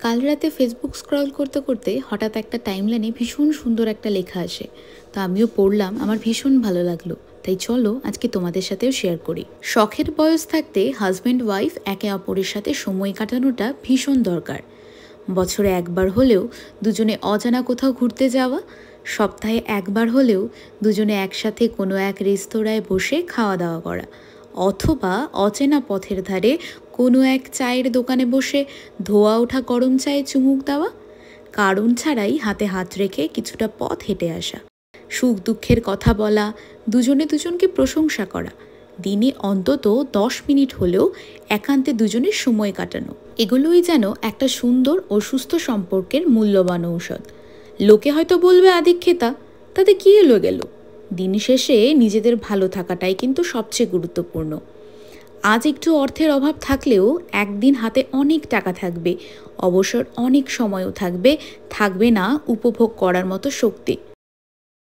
কাল রাতে Facebook scroll করতে করতে হঠাৎ একটা টাইমলাইনে ভীষণ সুন্দর একটা লেখা আসে। তো আমিও পড়লাম, আমার ভীষণ ভালো লাগলো। তাই চলো আজকে তোমাদের সাথেও শেয়ার করি। শখের বয়স থাকতে হাজব্যান্ড ওয়াইফ একে অপরের সাথে সময় কাটানোটা ভীষণ দরকার। বছরে একবার হলেও দুজনে অজানা কোথাও ঘুরতে যাওয়া, সপ্তাহে একবার হলেও দুজনে একসাথে কোনো এক রেস্তোরাঁয় বসে খাওয়া দাওয়া করা, অথবা অচেনা পথের ধারে কোনো এক চায়ের দোকানে বসে ধোয়া ওঠা গরম চায়ে চুমুক দেওয়া, কারণ ছাড়াই হাতে হাত রেখে কিছুটা পথ হেঁটে আসা, সুখ দুঃখের কথা বলা, দুজনে দুজনকে প্রশংসা করা, দিনে অন্তত 10 মিনিট হলেও একান্তে দুজনের সময় কাটানো, এগুলোই যেন একটা সুন্দর ও সুস্থ সম্পর্কের মূল্যবান ঔষধ। লোকে হয়তো বলবে আধিক্যেতা, তাতে কী এলো গেল, দিন শেষে নিজেদের ভালো থাকাটাই কিন্তু সবচেয়ে গুরুত্বপূর্ণ। আজ একটু অর্থের অভাব থাকলেও একদিন হাতে অনেক টাকা থাকবে, অবসর অনেক সময়ও থাকবে, থাকবে না উপভোগ করার মতো শক্তি।